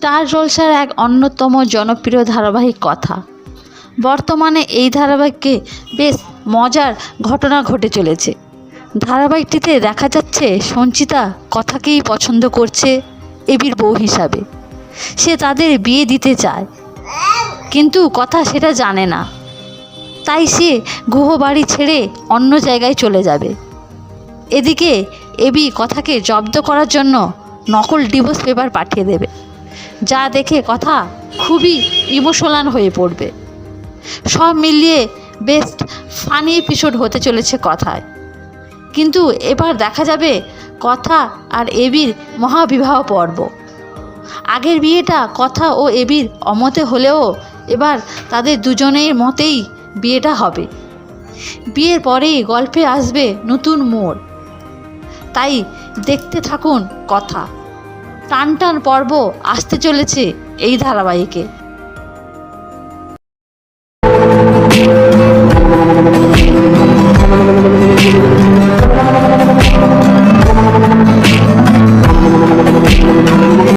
Star জলসার এক অন্যতম জনপ্রিয় ধারাবাহিক কথা। বর্তমানে এই ধারাবাহিকে বেশ মজার ঘটনা ঘটে চলেছে। ধারাবাহিকটিতে দেখা যাচ্ছে সঞ্চিতা কথাকেই পছন্দ করছে এবির বউ হিসাবে। সে তাদের বিয়ে দিতে চায়, কিন্তু কথা সেটা জানে না। তাই সে গৃহবাড়ি ছেড়ে অন্য জায়গায় চলে যাবে। এদিকে এবি কথাকে জব্দ করার জন্য নকল ডিভোর্স পেপার পাঠিয়ে দেবে, যা দেখে কথা খুবই ইমোশনাল হয়ে পড়বে। সব মিলিয়ে বেস্ট ফানি এপিসোড হতে চলেছে কথায়। কিন্তু এবার দেখা যাবে কথা আর এবির মহাবিবাহ পর্ব। আগের বিয়েটা কথা ও এবির অমতে হলেও এবার তাদের দুজনের মতেই বিয়েটা হবে। বিয়ের পরেই গল্পে আসবে নতুন মোড়। তাই দেখতে থাকুন কথা। টান টান পর্ব আসতে চলেছে এই ধারাবাহিকে।